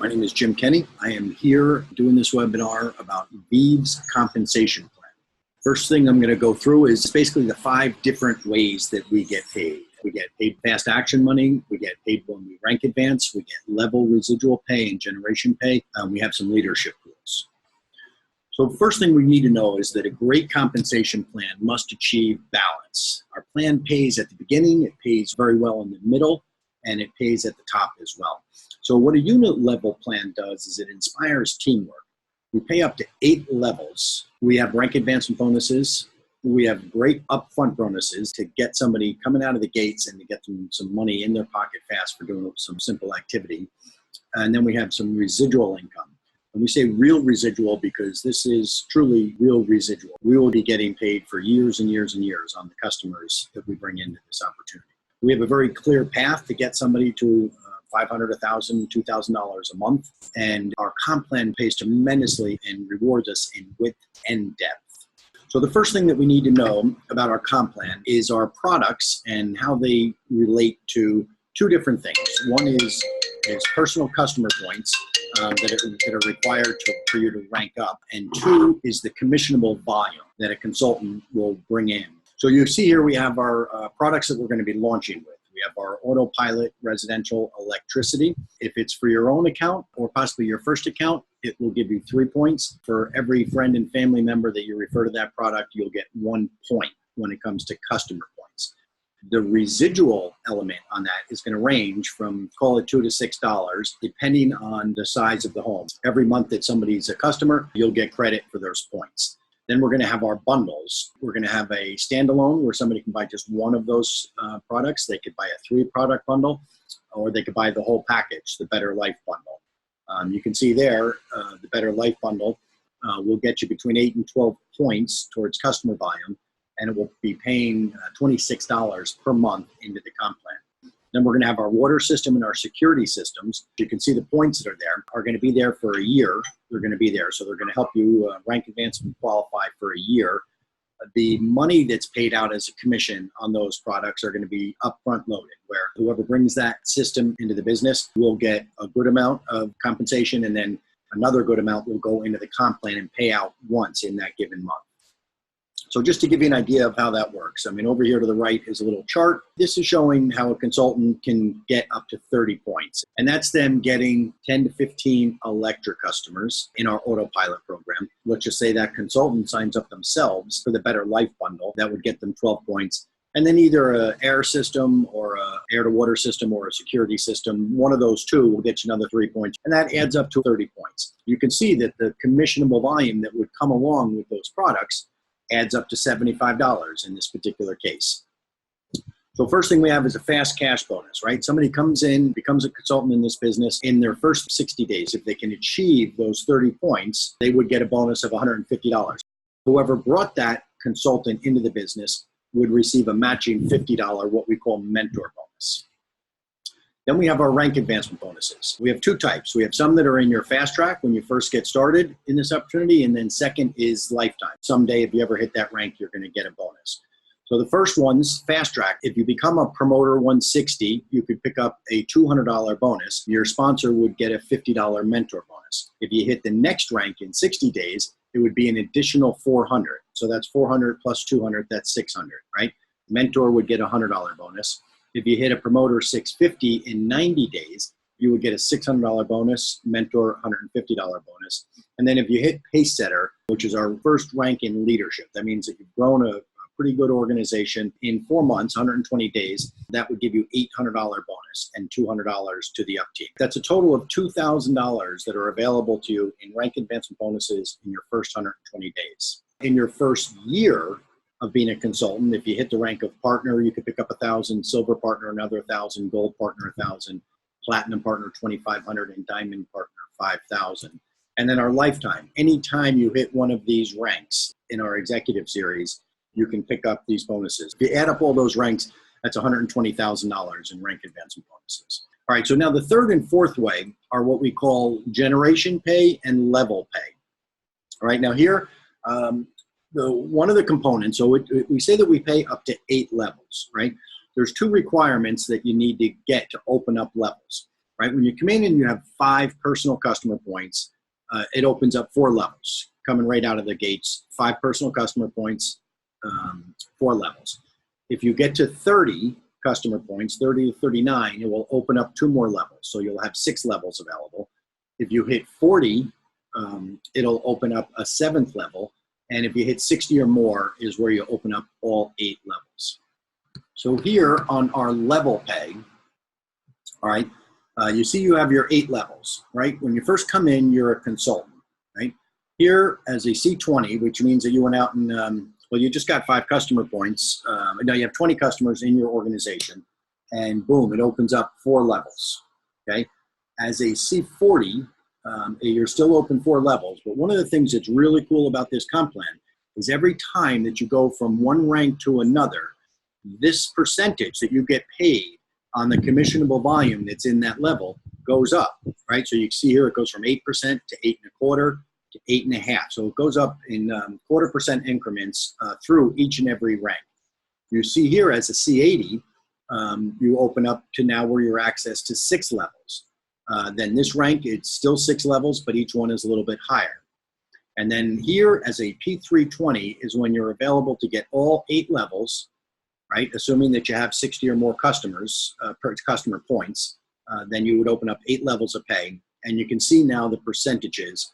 My name is Jim Kenny. I am here doing this webinar about ViV's compensation plan. First thing I'm going to go through is basically the 5 different ways that we get paid. We get paid fast action money, we get paid when we rank advance, we get level residual pay and generation pay, and we have some leadership rules. So the first thing we need to know is that a great compensation plan must achieve balance. Our plan pays at the beginning, it pays very well in the middle, and it pays at the top as well. So what a unit level plan does is it inspires teamwork. We pay up to 8 levels. We have rank advancement bonuses. We have great upfront bonuses to get somebody coming out of the gates and to get them some money in their pocket fast for doing some simple activity. And then we have some residual income. And we say real residual because this is truly real residual. We will be getting paid for years and years and years on the customers that we bring into this opportunity. We have a very clear path to get somebody to $500, $1,000, $2,000 a month. And our comp plan pays tremendously and rewards us in width and depth. So the first thing that we need to know about our comp plan is our products and how they relate to 2 different things. One is personal customer points that are required for you to rank up. And 2 is the commissionable volume that a consultant will bring in. So you see here we have our products that we're going to be launching with. We have our autopilot residential electricity. If it's for your own account or possibly your first account, it will give you 3 points. For every friend and family member that you refer to that product, you'll get 1 point when it comes to customer points. The residual element on that is going to range from, call it $2 to $6, depending on the size of the home. Every month that somebody's a customer, you'll get credit for those points. Then we're going to have our bundles. We're going to have a standalone where somebody can buy just one of those products. They could buy a 3-product bundle, or they could buy the whole package, the Better Life bundle. You can see there, the Better Life bundle will get you between 8 and 12 points towards customer volume, and it will be paying $26 per month into the comp plan. Then we're going to have our water system and our security systems. You can see the points that are going to be there for a year. They're going to be there. So they're going to help you rank advance and qualify for a year. The money that's paid out as a commission on those products are going to be upfront loaded, where whoever brings that system into the business will get a good amount of compensation, and then another good amount will go into the comp plan and pay out once in that given month. So just to give you an idea of how that works, I mean, over here to the right is a little chart. This is showing how a consultant can get up to 30 points. And that's them getting 10 to 15 electric customers in our autopilot program. Let's just say that consultant signs up themselves for the Better Life bundle. That would get them 12 points. And then either an air system or an air-to-water system or a security system, one of those 2 will get you another 3 points. And that adds up to 30 points. You can see that the commissionable volume that would come along with those products adds up to $75 in this particular case. So first thing we have is a fast cash bonus, right? Somebody comes in, becomes a consultant in this business in their first 60 days. If they can achieve those 30 points, they would get a bonus of $150. Whoever brought that consultant into the business would receive a matching $50, what we call mentor bonus. Then we have our rank advancement bonuses. We have 2 types. We have some that are in your fast track when you first get started in this opportunity, and then second is lifetime. Someday, if you ever hit that rank, you're going to get a bonus. So the first one's fast track. If you become a promoter 160, you could pick up a $200 bonus. Your sponsor would get a $50 mentor bonus. If you hit the next rank in 60 days, it would be an additional $400. So that's 400 plus 200, that's 600, right? Mentor would get a $100 bonus. If you hit a promoter 650 in 90 days, you would get a $600 bonus, mentor $150 bonus. And then if you hit pace setter, which is our first rank in leadership, that means that you've grown a pretty good organization in 4 months, 120 days, that would give you $800 bonus and $200 to the up team. That's a total of $2,000 that are available to you in rank advancement bonuses in your first 120 days. In your first year of being a consultant, if you hit the rank of partner, you could pick up 1,000, silver partner another 1,000, gold partner 1,000, platinum partner 2,500, and diamond partner 5,000. And then our lifetime. Anytime you hit one of these ranks in our executive series, you can pick up these bonuses. If you add up all those ranks, that's $120,000 in rank advancement bonuses. All right, so now the third and fourth way are what we call generation pay and level pay. All right, now here, one of the components, so we say that we pay up to 8 levels, right? There's 2 requirements that you need to get to open up levels. right? When you come in and you have 5 personal customer points, it opens up 4 levels coming right out of the gates. 5 personal customer points, 4 levels. If you get to 30 customer points, 30 to 39, it will open up 2 more levels. So you'll have 6 levels available. If you hit 40, it'll open up a 7th level. And if you hit 60 or more is where you open up all 8 levels. So here on our level peg, all right, you see you have your 8 levels, right? When you first come in, you're a consultant, right? Here as a C20, which means that you went out and, well, you just got 5 customer points. Now you have 20 customers in your organization, and boom, it opens up 4 levels, okay? As a C40, you're still open 4 levels, but one of the things that's really cool about this comp plan is every time that you go from one rank to another, this percentage that you get paid on the commissionable volume that's in that level goes up, right? So you can see here it goes from 8% to 8.25% to 8.5%. So it goes up in 0.25% increments through each and every rank. You see here as a C80, you open up to now where you're access to 6 levels. Then this rank, it's still 6 levels, but each one is a little bit higher. And then here as a P320 is when you're available to get all 8 levels, right? Assuming that you have 60 or more customers, per customer points, then you would open up 8 levels of pay. And you can see now the percentages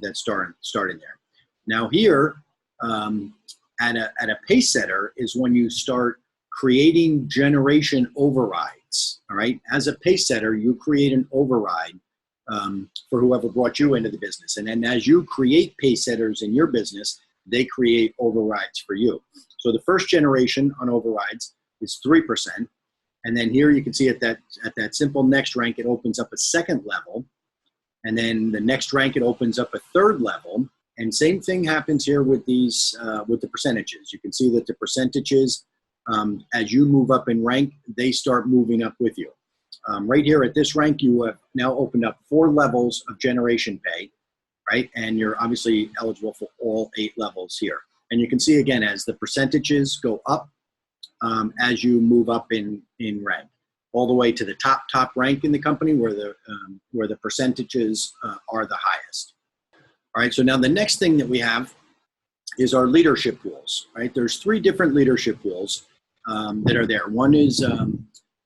that start in there. Now here, at a pace setter is when you start creating generation overrides, all right? As a pace setter, you create an override for whoever brought you into the business. And then as you create pace setters in your business, they create overrides for you. So the first generation on overrides is 3%. And then here you can see at that simple next rank, it opens up a 2nd level. And then the next rank, it opens up a 3rd level. And same thing happens here with these, with the percentages. You can see that the percentages, as you move up in rank, they start moving up with you. Right here at this rank, you have now opened up 4 levels of generation pay, right? And you're obviously eligible for all 8 levels here. And you can see again, as the percentages go up, as you move up in rank, all the way to the top rank in the company where the percentages are the highest. All right, so now the next thing that we have is our leadership pools, right? There's 3 different leadership pools that are there. One is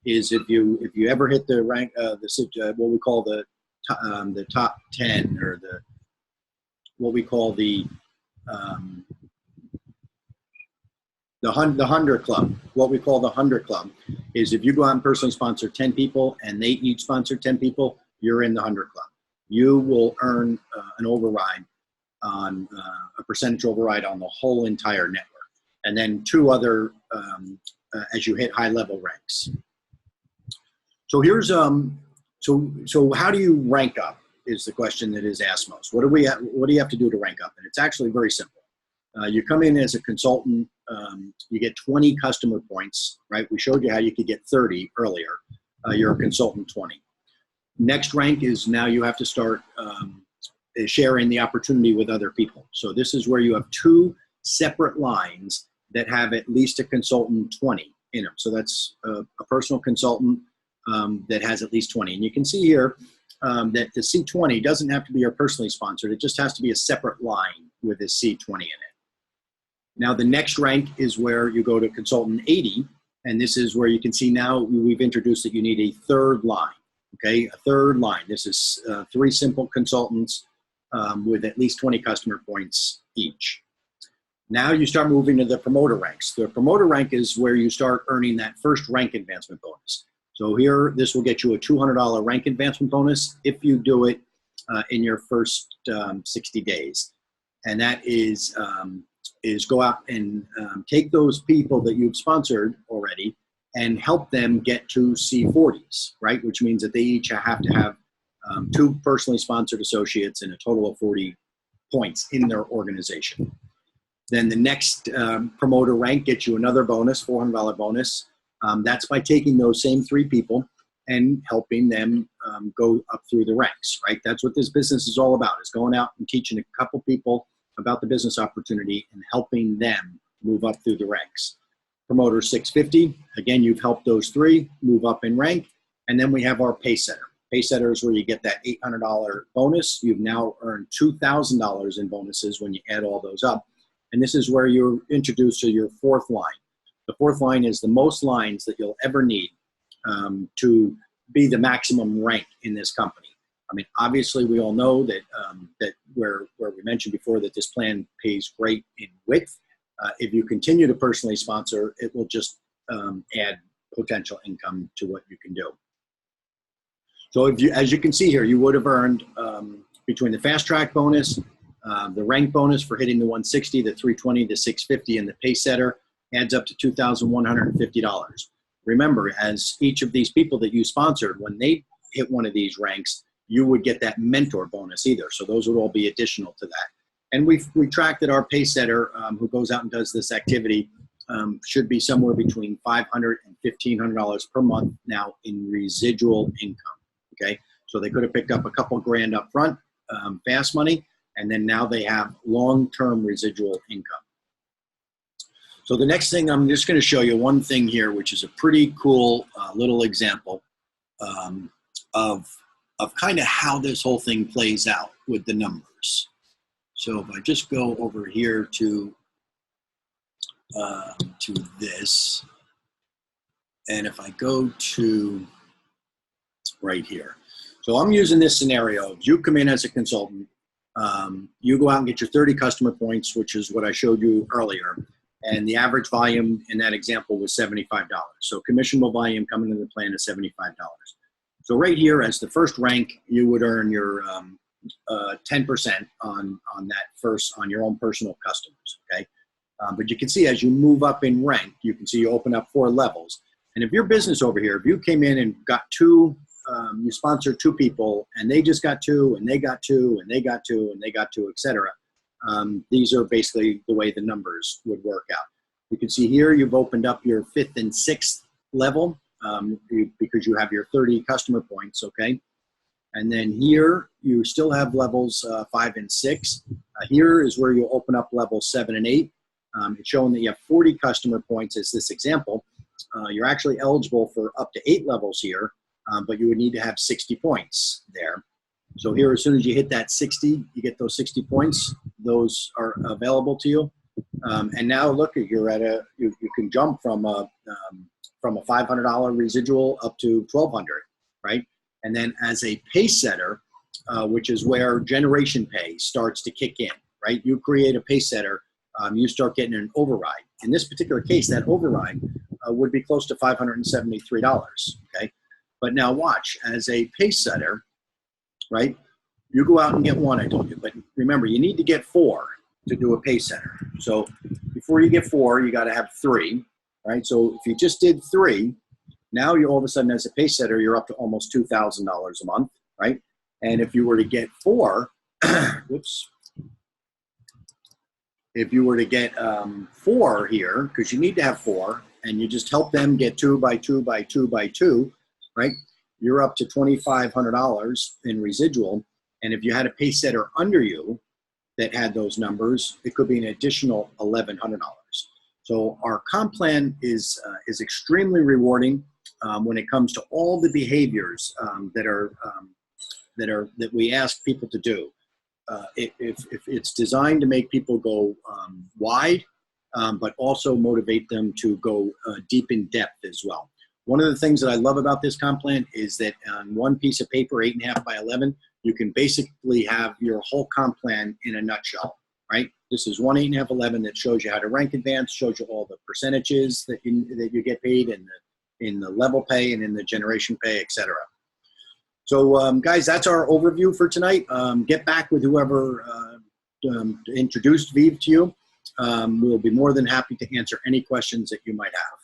if you ever hit the rank, what we call the top 10, or what we call the 100 club. What we call the 100 club is if you go out and personally sponsor 10 people and they each sponsor 10 people, you're in the 100 club. You will earn an override on a percentage override on the whole entire network. And then 2 other as you hit high level ranks. So here's so how do you rank up is the question that is asked most. What do you have to do to rank up? And it's actually very simple. You come in as a consultant, you get 20 customer points, right? We showed you how you could get 30 earlier. You're a consultant 20. Next rank is now you have to start sharing the opportunity with other people. So this is where you have 2 separate lines that have at least a consultant 20 in them. So that's a personal consultant that has at least 20. And you can see here that the C20 doesn't have to be your personally sponsored. It just has to be a separate line with a C20 in it. Now the next rank is where you go to consultant 80. And this is where you can see now we've introduced that you need a 3rd line. Okay, a 3rd line. This is 3 simple consultants with at least 20 customer points each. Now you start moving to the promoter ranks. The promoter rank is where you start earning that first rank advancement bonus. So here, this will get you a $200 rank advancement bonus if you do it in your first 60 days. And that is go out and take those people that you've sponsored already and help them get to C40s, right? Which means that they each have to have 2 personally sponsored associates and a total of 40 points in their organization. Then the next promoter rank gets you another bonus, $400 bonus. That's by taking those same 3 people and helping them go up through the ranks, right? That's what this business is all about, is going out and teaching a couple people about the business opportunity and helping them move up through the ranks. Promoter 650, again, you've helped those 3 move up in rank. And then we have our pace setter. Paysetter is where you get that $800 bonus. You've now earned $2,000 in bonuses when you add all those up. And this is where you're introduced to your fourth line. The fourth line is the most lines that you'll ever need to be the maximum rank in this company. I mean, obviously, we all know that that where we mentioned before that this plan pays great in width. If you continue to personally sponsor, it will just add potential income to what you can do. So if you, as you can see here, you would have earned between the fast track bonus, the rank bonus for hitting the 160, the 320, the 650, and the Paysetter adds up to $2,150. Remember, as each of these people that you sponsored, when they hit one of these ranks, you would get that mentor bonus either. So those would all be additional to that. And we tracked that our Paysetter, who goes out and does this activity, should be somewhere between $500 and $1,500 per month now in residual income. Okay, so they could have picked up a couple grand up front, fast money, and then now they have long-term residual income. So the next thing, I'm just going to show you one thing here, which is a pretty cool little example of kind of how this whole thing plays out with the numbers. So if I just go over here to this, and if I go to right here. So I'm using this scenario. You come in as a consultant, you go out and get your 30 customer points, which is what I showed you earlier. And the average volume in that example was $75. So commissionable volume coming into the plan is $75. So right here as the first rank, you would earn your 10% on your own personal customers, okay? But you can see as you move up in rank, you can see you open up 4 levels. And if your business over here, if you came in and got 2, you sponsored 2 people and they just got 2 and they got 2 and they got 2 and they got 2, etc. These are basically the way the numbers would work out. You can see here you've opened up your 5th and 6th level because you have your 30 customer points, okay? And then here you still have levels 5 and 6. Here is where you open up levels 7 and 8. It's showing that you have 40 customer points as this example. You're actually eligible for up to 8 levels here, but you would need to have 60 points there. So here, as soon as you hit that 60, you get those 60 points. Those are available to you. And now look, you're at you can jump from a $500 residual up to $1,200, right? And then as a Paysetter, which is where generation pay starts to kick in, right? You create a Paysetter, you start getting an override. In this particular case, that override would be close to $573, okay? But now watch, as a Paysetter, right? You go out and get 1, I told you, but remember, you need to get 4 to do a Paysetter. So before you get 4, you got to have 3, right? So if you just did 3, now you all of a sudden as a Paysetter, you're up to almost $2,000 a month, right? And if you were to get 4, whoops. If you were to get 4 here, because you need to have 4, and you just help them get 2 by 2 by 2 by 2, right? You're up to $2,500 in residual. And if you had a Paysetter under you that had those numbers, it could be an additional $1,100. So our comp plan is extremely rewarding when it comes to all the behaviors that we ask people to do. If it's designed to make people go wide, but also motivate them to go deep in depth as well. One of the things that I love about this comp plan is that on one piece of paper, 8.5 by 11, you can basically have your whole comp plan in a nutshell, right? This is one 8.5 11 that shows you how to rank advance, shows you all the percentages that you get paid in the level pay and in the generation pay, etc. So guys, that's our overview for tonight. Get back with whoever introduced ViV to you. We'll be more than happy to answer any questions that you might have.